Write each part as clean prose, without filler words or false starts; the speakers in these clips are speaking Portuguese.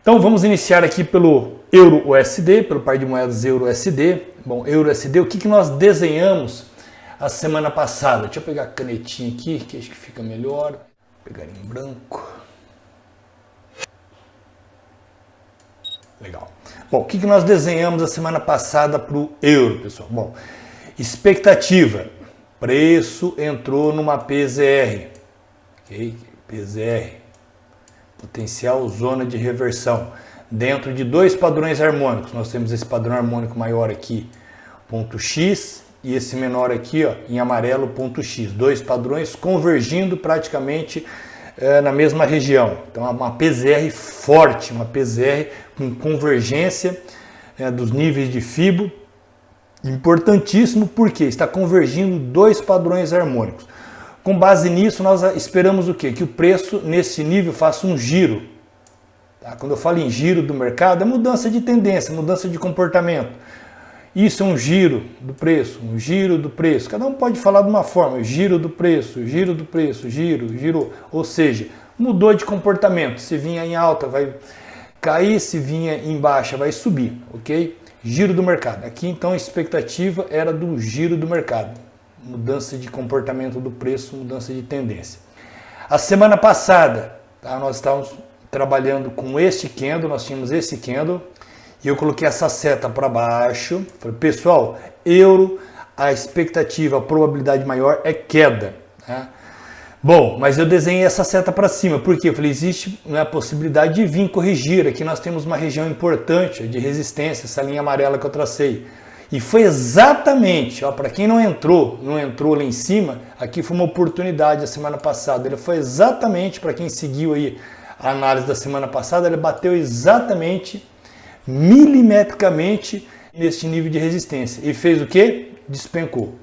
Então vamos iniciar aqui pelo Euro-USD, pelo par de moedas Euro-USD. Bom, Euro-USD, o que nós desenhamos a semana passada? Deixa eu pegar a canetinha aqui, que acho que fica melhor. Vou pegar em branco. Legal. Bom, o que nós desenhamos a semana passada para o euro, pessoal? Bom, expectativa. Preço entrou numa PZR. Ok? PZR. Potencial zona de reversão. Dentro de dois padrões harmônicos. Nós temos esse padrão harmônico maior aqui, ponto X, e esse menor aqui, ó, em amarelo, ponto X. Dois padrões convergindo praticamente na mesma região. Então, uma PZR forte, uma PZR com convergência dos níveis de FIBO. Importantíssimo porque está convergindo dois padrões harmônicos. Com base nisso, nós esperamos o quê? Que o preço nesse nível faça um giro. Tá? Quando eu falo em giro do mercado, é mudança de tendência, mudança de comportamento. Isso é um giro do preço, um giro do preço. Cada um pode falar de uma forma, giro do preço, girou. Ou seja, mudou de comportamento. Se vinha em alta, vai cair, se vinha em baixa, vai subir, ok? Giro do mercado. Aqui, então, a expectativa era do giro do mercado. Mudança de comportamento do preço, mudança de tendência. A semana passada, tá, nós estávamos trabalhando com este candle, nós tínhamos esse candle, e eu coloquei essa seta para baixo. Falei, pessoal, euro, a expectativa, a probabilidade maior é queda. Tá? Bom, mas eu desenhei essa seta para cima, porque eu falei, existe a possibilidade de vir corrigir. Aqui nós temos uma região importante de resistência, essa linha amarela que eu tracei. E foi exatamente, para quem não entrou lá em cima, aqui foi uma oportunidade a semana passada. Ele foi exatamente, para quem seguiu aí a análise da semana passada, ele bateu exatamente, milimetricamente, neste nível de resistência. E fez o quê? Despencou.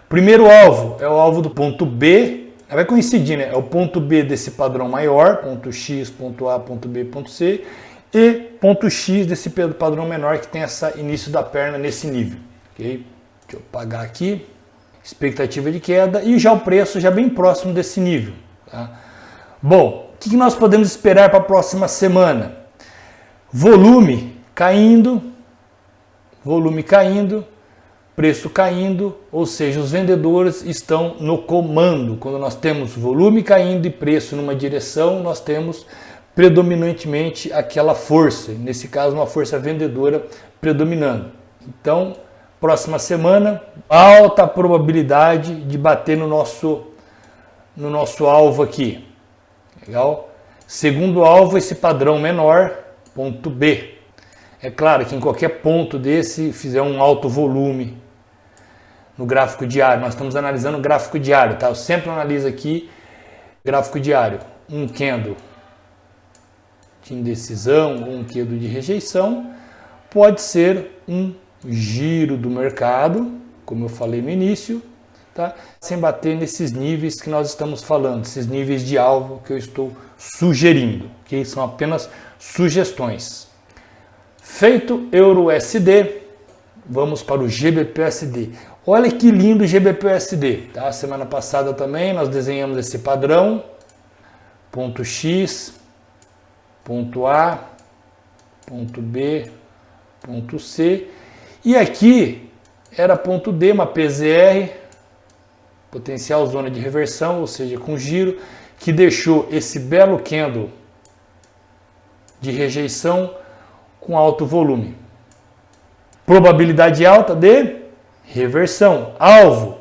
Primeiro alvo é o alvo do ponto B, vai coincidir, né? É o ponto B desse padrão maior, ponto X, ponto A, ponto B, ponto C, e ponto X desse padrão menor que tem esse início da perna nesse nível. Okay? Deixa eu apagar aqui. Expectativa de queda e já o preço já bem próximo desse nível. Tá? Bom, o que nós podemos esperar para a próxima semana? Volume caindo, preço caindo, ou seja, os vendedores estão no comando. Quando nós temos volume caindo e preço numa direção, nós temos predominantemente aquela força, nesse caso uma força vendedora predominando. Então, próxima semana, alta probabilidade de bater no nosso alvo aqui. Legal? Segundo alvo, esse padrão menor, ponto B. É claro que em qualquer ponto desse, fizer um alto volume no gráfico diário, nós estamos analisando o gráfico diário, tá? Eu sempre analiso aqui gráfico diário, um candle de indecisão ou um candle de rejeição, pode ser um giro do mercado, como eu falei no início, tá? Sem bater nesses níveis que nós estamos falando, esses níveis de alvo que eu estou sugerindo, que são apenas sugestões. Feito Euro-USD, vamos para o GBP-USD. Olha que lindo o GBP-USD, tá? Semana passada também nós desenhamos esse padrão, ponto X, ponto A, ponto B, ponto C, e aqui era ponto D, uma PZR, potencial zona de reversão, ou seja, com giro, que deixou esse belo candle de rejeição com alto volume. Probabilidade alta de reversão. Alvo,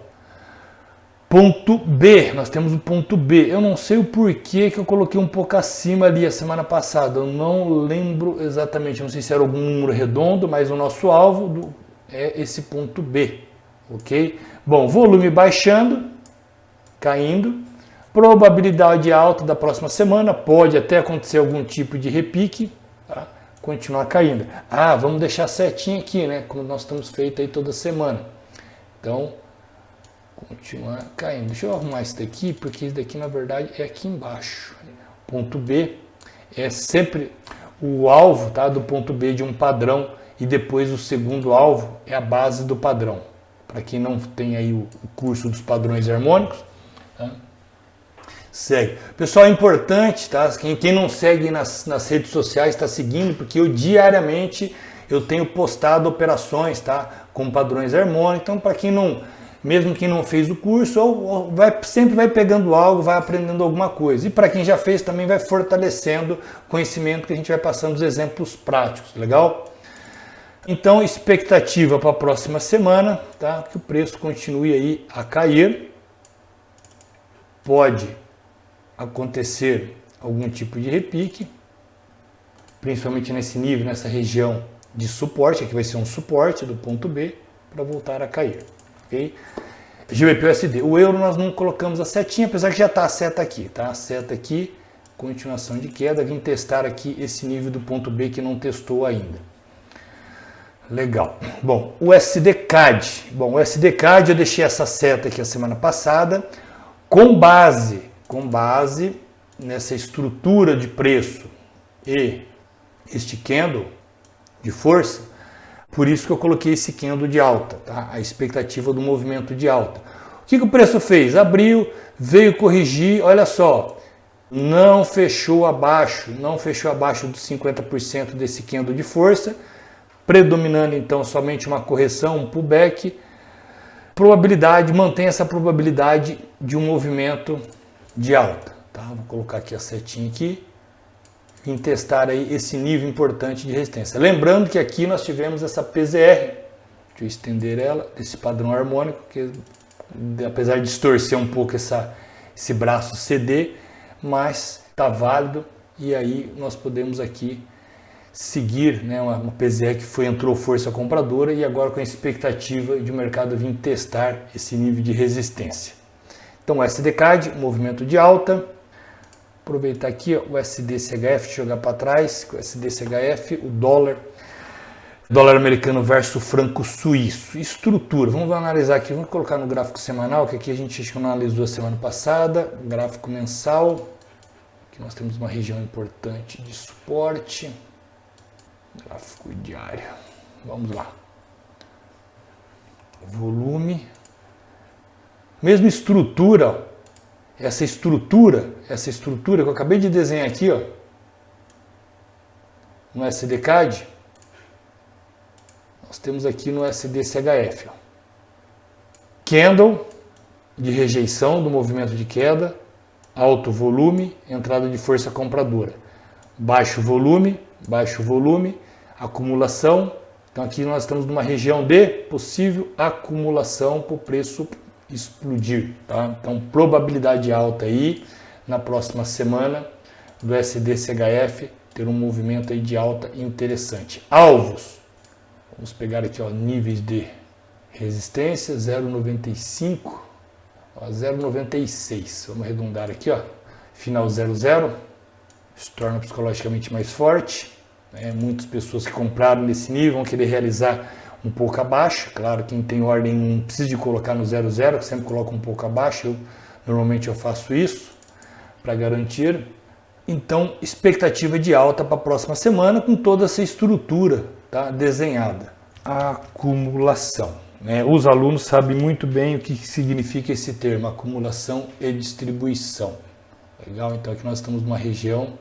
ponto B, nós temos o ponto B. Eu não sei o porquê que eu coloquei um pouco acima ali a semana passada. Eu não lembro exatamente, não sei se era algum número redondo, mas o nosso alvo é esse ponto B. Ok? Bom, volume baixando, caindo. Probabilidade alta da próxima semana, pode até acontecer algum tipo de repique, tá? Continuar caindo. Ah, vamos deixar setinha aqui, né? Como nós estamos feito aí toda semana. Então, continuar caindo. Deixa eu arrumar isso daqui, porque isso daqui na verdade é aqui embaixo. Ponto B é sempre o alvo, tá, do ponto B de um padrão, e depois o segundo alvo é a base do padrão. Para quem não tem aí o curso dos padrões harmônicos, tá? segue. Pessoal, é importante, tá? Quem não segue nas redes sociais está seguindo, porque eu diariamente eu tenho postado operações, tá? Com padrões harmônicos. Então, para quem não, mesmo quem não fez o curso, sempre vai pegando algo, vai aprendendo alguma coisa. E para quem já fez também vai fortalecendo o conhecimento que a gente vai passando os exemplos práticos, legal? Então, expectativa para a próxima semana, tá? Que o preço continue aí a cair. Pode acontecer algum tipo de repique, principalmente nesse nível, nessa região de suporte, aqui vai ser um suporte do ponto B, para voltar a cair, ok? GBP/USD. O euro nós não colocamos a setinha, apesar que já está a seta aqui, tá? A seta aqui, continuação de queda, vim testar aqui esse nível do ponto B que não testou ainda. Legal. Bom, o USD/CAD. Bom, o USD/CAD eu deixei essa seta aqui a semana passada, com base nessa estrutura de preço e este candle de força, por isso que eu coloquei esse candle de alta, tá? A expectativa do movimento de alta. O que o preço fez? Abriu, veio corrigir, olha só, não fechou abaixo dos 50% desse candle de força, predominando então somente uma correção, um pullback. Probabilidade, mantém essa probabilidade de um movimento de alta, tá? Vou colocar aqui a setinha aqui. Em testar aí esse nível importante de resistência. Lembrando que aqui nós tivemos essa PZR, deixa eu estender ela, esse padrão harmônico, que apesar de distorcer um pouco esse braço CD, mas está válido e aí nós podemos aqui seguir, né, uma PZR que entrou força compradora e agora com a expectativa de o mercado vir testar esse nível de resistência. Então o USD/CAD, movimento de alta. Aproveitar aqui ó, o USD/CHF, jogar para trás, o USD/CHF, o dólar americano versus franco suíço. Estrutura, vamos analisar aqui, vamos colocar no gráfico semanal, que aqui a gente analisou a semana passada, gráfico mensal, aqui nós temos uma região importante de suporte, gráfico diário, vamos lá. Volume, mesma estrutura, ó. Essa estrutura que eu acabei de desenhar aqui, ó, no USD/CAD, nós temos aqui no USD/CHF, ó, candle de rejeição do movimento de queda, alto volume, entrada de força compradora, baixo volume, acumulação. Então aqui nós estamos numa região de possível acumulação para o preço explodir, tá? Então probabilidade alta aí na próxima semana do USD/CHF ter um movimento aí de alta interessante. Alvos, vamos pegar aqui ó, níveis de resistência 0,95, 0,96, vamos arredondar aqui ó, final 00, se torna psicologicamente mais forte, né? Muitas pessoas que compraram nesse nível vão querer realizar um pouco abaixo, claro, quem tem ordem não precisa de colocar no 00, que sempre coloca um pouco abaixo, normalmente eu faço isso para garantir. Então, expectativa de alta para a próxima semana com toda essa estrutura, tá, desenhada. Acumulação, né? Os alunos sabem muito bem o que significa esse termo, acumulação e distribuição. Legal? Então aqui nós estamos numa região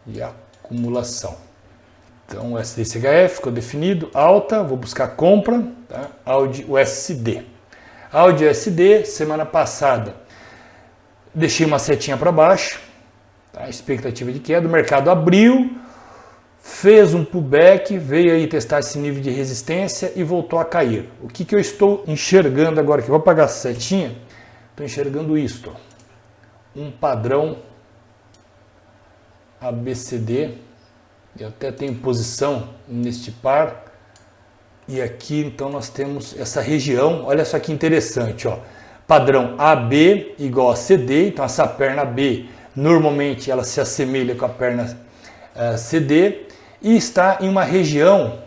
de acumulação. Então, o USD/CHF ficou definido, alta, vou buscar compra, tá? AUD/USD. AUD/USD, semana passada, deixei uma setinha para baixo, tá? Expectativa de queda, o mercado abriu, fez um pullback, veio aí testar esse nível de resistência e voltou a cair. O que eu estou enxergando agora, que eu vou apagar a setinha, estou enxergando isto, ó. Um padrão ABCD, eu até tenho posição neste par, e aqui então nós temos essa região, olha só que interessante, ó, padrão AB igual a CD, então essa perna B normalmente ela se assemelha com a perna CD e está em uma região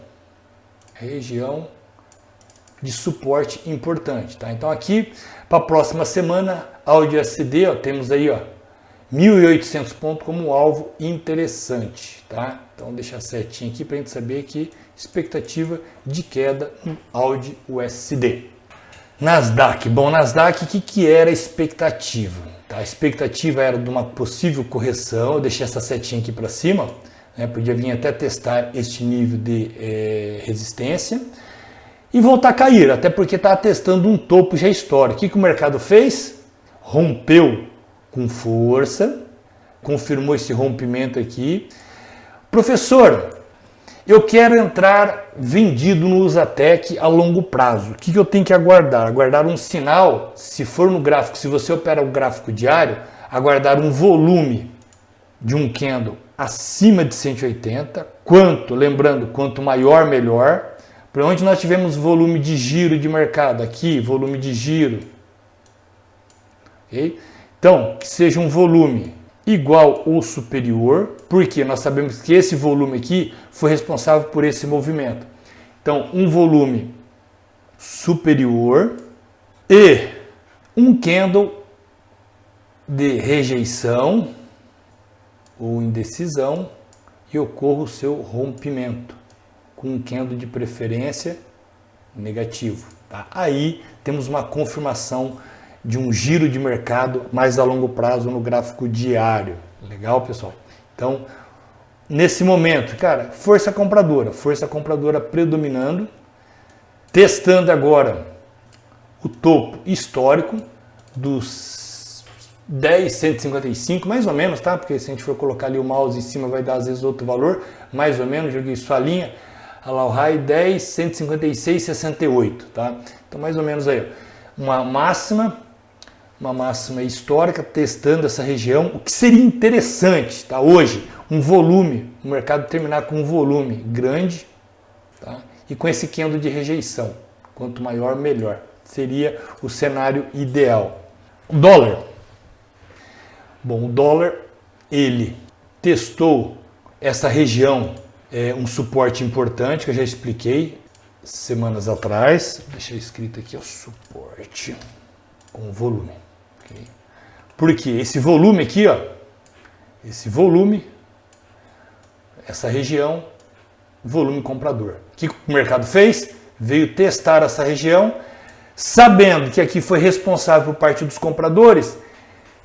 de suporte importante, tá? Então aqui para a próxima semana, AUD/USD, ó, temos aí ó 1.800 pontos como alvo interessante, tá? Então deixa a setinha aqui para a gente saber que expectativa de queda no AUD/USD. Nasdaq, bom, Nasdaq, o que era a expectativa? Tá? A expectativa era de uma possível correção, eu deixei essa setinha aqui para cima, né? Podia vir até testar este nível de resistência e voltar a cair, até porque estava testando um topo já histórico. O que o mercado fez? Rompeu com força, confirmou esse rompimento aqui. Professor, eu quero entrar vendido no Usatec a longo prazo. O que eu tenho que aguardar? Aguardar um sinal, se for no gráfico, se você opera o gráfico diário, aguardar um volume de um candle acima de 180. Lembrando, quanto maior, melhor. Para onde nós tivemos volume de giro de mercado? Aqui, volume de giro. Okay? Então, que seja um volume igual ou superior, porque nós sabemos que esse volume aqui foi responsável por esse movimento. Então, um volume superior e um candle de rejeição ou indecisão e ocorra o seu rompimento com um candle de preferência negativo. Tá? Aí temos uma confirmação de um giro de mercado mais a longo prazo no gráfico diário. Legal, pessoal? Então, nesse momento, cara, força compradora predominando, testando agora o topo histórico dos 10,155, mais ou menos, tá? Porque se a gente for colocar ali o mouse em cima vai dar às vezes outro valor, mais ou menos, joguei sua linha, olha lá o high 10,156,68, tá? Então mais ou menos aí, uma máxima histórica testando essa região, o que seria interessante, tá? Hoje, um volume, o mercado terminar com um volume grande, tá? E com esse candle de rejeição, quanto maior, melhor, seria o cenário ideal. O dólar. Bom, o dólar, ele testou essa região, um suporte importante, que eu já expliquei semanas atrás. Deixa escrito aqui, ó, suporte com volume. Okay. Porque esse volume aqui, ó, essa região, volume comprador. O que o mercado fez? Veio testar essa região, sabendo que aqui foi responsável por parte dos compradores.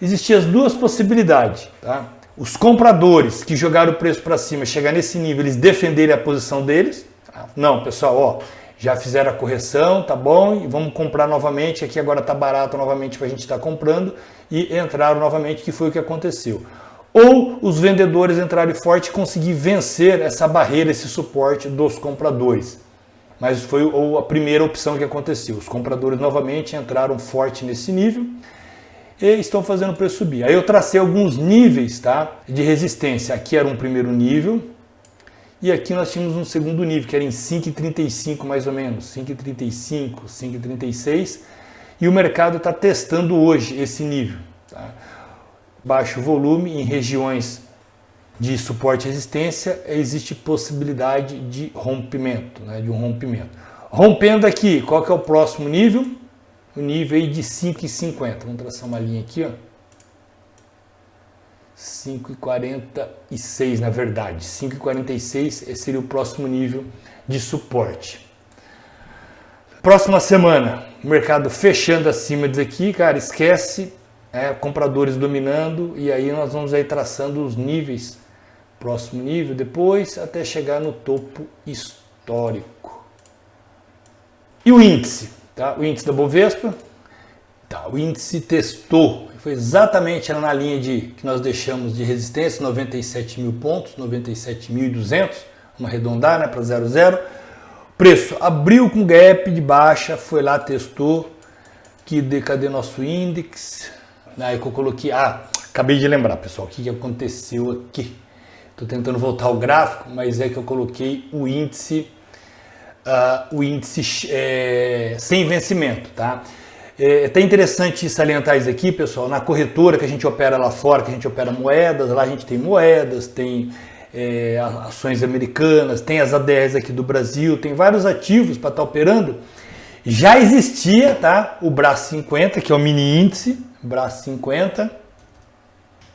Existiam as duas possibilidades, tá? Os compradores que jogaram o preço para cima, chegar nesse nível, eles defenderem a posição deles. Não, pessoal, ó, já fizeram a correção, tá bom, e vamos comprar novamente, aqui agora tá barato novamente para a gente estar comprando, e entraram novamente, que foi o que aconteceu. Ou os vendedores entraram forte e conseguiram vencer essa barreira, esse suporte dos compradores. Mas foi a primeira opção que aconteceu. Os compradores novamente entraram forte nesse nível e estão fazendo o preço subir. Aí eu tracei alguns níveis, tá, de resistência. Aqui era um primeiro nível e aqui nós tínhamos um segundo nível, que era em 5,35 mais ou menos, 5,35, 5,36, e o mercado está testando hoje esse nível. Tá? Baixo volume em regiões de suporte e resistência, existe possibilidade de rompimento, né, de um rompimento. Rompendo aqui, qual que é o próximo nível? O nível aí de 5,50. Vamos traçar uma linha aqui, ó. 5,46 na verdade. 5,46 seria o próximo nível de suporte. Próxima semana, o mercado fechando acima disso aqui, cara, esquece, compradores dominando, e aí nós vamos aí traçando os níveis, próximo nível, depois até chegar no topo histórico. E o índice, tá? O índice da Bovespa, tá? O índice testou, foi exatamente na linha que nós deixamos de resistência, 97 mil pontos, 97.200, vamos arredondar, né, para 0,0. Preço abriu com gap de baixa, foi lá, testou, cadê nosso índice? Aí que eu coloquei, acabei de lembrar, pessoal, o que aconteceu aqui. Estou tentando voltar ao gráfico, mas é que eu coloquei o índice sem vencimento, tá? É até interessante salientar isso aqui, pessoal, na corretora que a gente opera lá fora, que a gente opera moedas, lá a gente tem moedas, tem ações americanas, tem as ADRs aqui do Brasil, tem vários ativos para estar operando. Já existia, tá, o BRA 50, que é o mini índice, BRA 50,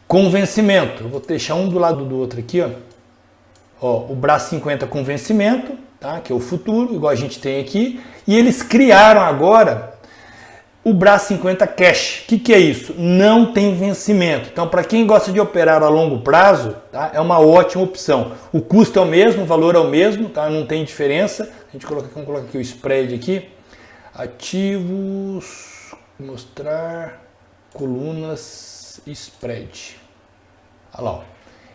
com vencimento. Eu vou deixar um do lado do outro aqui, ó, o BRA 50 com vencimento, tá, que é o futuro, igual a gente tem aqui, e eles criaram agora o BRA50 Cash. O que é isso? Não tem vencimento. Então, para quem gosta de operar a longo prazo, tá? É uma ótima opção. O custo é o mesmo, o valor é o mesmo, tá? Não tem diferença. Vamos colocar aqui o spread aqui. Ativos, mostrar, colunas, spread. Olha lá, ó.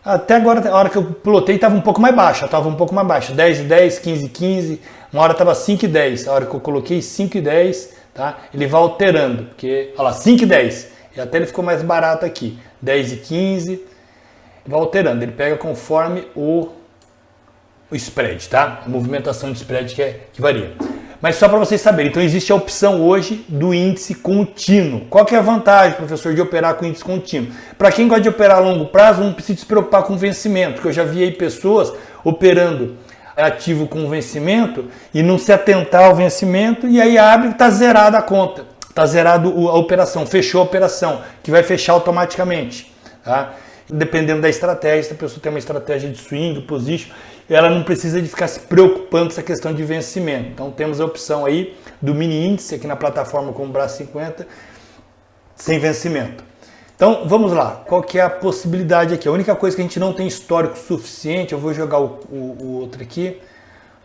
Até agora, a hora que eu plotei, estava um pouco mais baixa. Estava um pouco mais baixa. 10 e 10, 15 e 15. Uma hora estava 5 e 10. A hora que eu coloquei 5 e 10, tá? Ele vai alterando. Porque, olha lá, 5 e 10. E até ele ficou mais barato aqui. 10 e 15. Vai alterando. Ele pega conforme o spread, tá? A movimentação de spread que varia. Mas só para vocês saberem, então existe a opção hoje do índice contínuo. Qual que é a vantagem, professor, de operar com índice contínuo? Para quem gosta de operar a longo prazo, não precisa se preocupar com vencimento, porque eu já vi aí pessoas operando ativo com vencimento e não se atentar ao vencimento e aí abre e está zerada a conta, está zerado a operação, fechou a operação, que vai fechar automaticamente, tá? Dependendo da estratégia, se a pessoa tem uma estratégia de swing, position, ela não precisa de ficar se preocupando com essa questão de vencimento. Então temos a opção aí do mini índice aqui na plataforma com o BRA50 sem vencimento. Então vamos lá, qual que é a possibilidade aqui? A única coisa que a gente não tem histórico suficiente, eu vou jogar o outro aqui,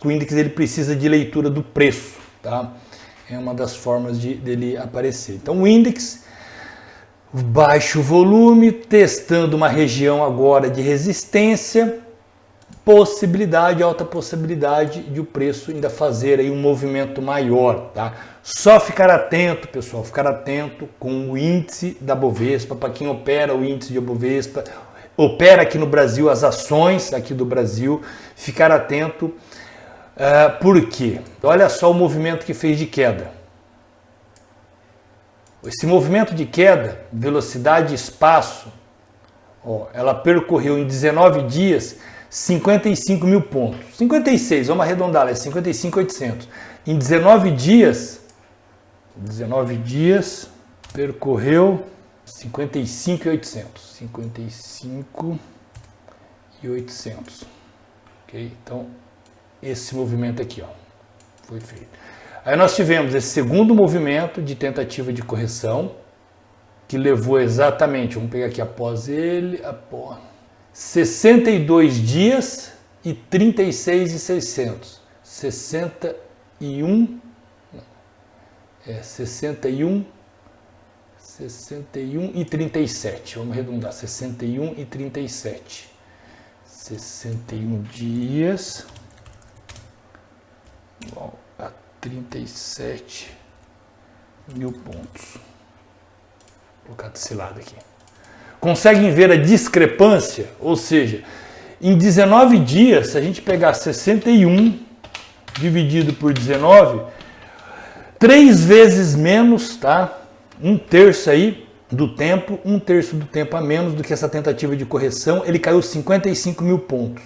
o índice ele precisa de leitura do preço, tá? É uma das formas dele aparecer. Então o índice, baixo volume, testando uma região agora de resistência, alta possibilidade de o preço ainda fazer aí um movimento maior, tá? Só ficar atento, pessoal, ficar atento com o índice da Bovespa, para quem opera o índice de Bovespa, opera aqui no Brasil, as ações aqui do Brasil, ficar atento, por quê? Olha só o movimento que fez de queda. Esse movimento de queda, velocidade e espaço, ó, ela percorreu em 19 dias 55 mil pontos. 56, vamos arredondar, é 55.800. Em 19 dias, percorreu 55.800. 55.800. Ok? Então, esse movimento aqui, ó, foi feito. Aí nós tivemos esse segundo movimento de tentativa de correção, que levou exatamente, vamos pegar aqui após ele, 62 dias e 36.600. 61 e 37. Vamos arredondar, 61 e 37. 61 dias igual a 37 mil pontos. Vou colocar desse lado aqui. Conseguem ver a discrepância? Ou seja, em 19 dias, se a gente pegar 61 dividido por 19, 3 vezes menos, tá? Um terço do tempo a menos do que essa tentativa de correção, ele caiu 55 mil pontos.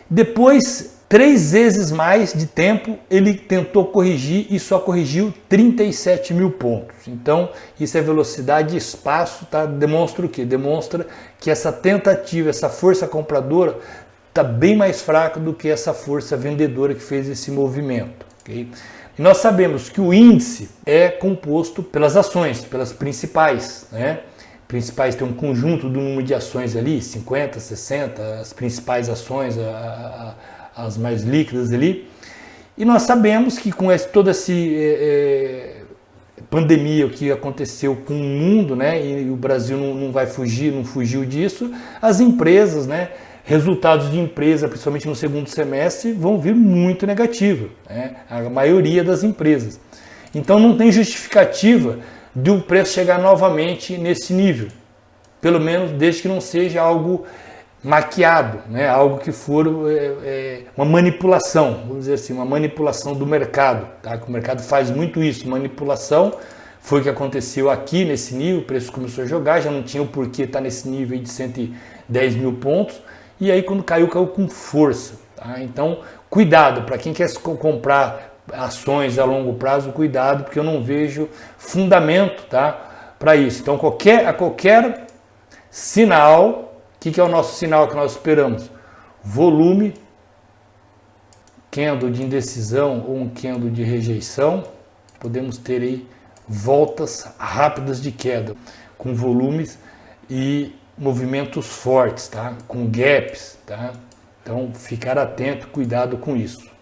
Depois, 3 vezes mais de tempo, ele tentou corrigir e só corrigiu 37 mil pontos. Então, isso é velocidade e espaço, tá? Demonstra o quê? Demonstra que essa tentativa, essa força compradora, está bem mais fraca do que essa força vendedora que fez esse movimento. Okay? E nós sabemos que o índice é composto pelas ações, pelas principais, né? Principais tem um conjunto do número de ações ali, 50, 60, as principais ações, as mais líquidas ali. E nós sabemos que com toda essa pandemia que aconteceu com o mundo, né, e o Brasil não vai fugir, não fugiu disso, as empresas, né, resultados de empresa, principalmente no segundo semestre, vão vir muito negativo, né, a maioria das empresas. Então não tem justificativa de o preço chegar novamente nesse nível, pelo menos desde que não seja algo maquiado, né? Algo que for uma manipulação, vamos dizer assim, uma manipulação do mercado, tá? Que o mercado faz muito isso, manipulação, foi o que aconteceu aqui nesse nível, o preço começou a jogar, já não tinha o porquê estar nesse nível de 110 mil pontos, e aí quando caiu com força, tá? Então, cuidado, para quem quer comprar ações a longo prazo, cuidado, porque eu não vejo fundamento, tá, para isso. Então, a qualquer sinal, o que é o nosso sinal que nós esperamos? Volume, candle de indecisão ou um candle de rejeição, podemos ter aí voltas rápidas de queda, com volumes e movimentos fortes, tá? Com gaps, tá? Então, ficar atento, cuidado com isso.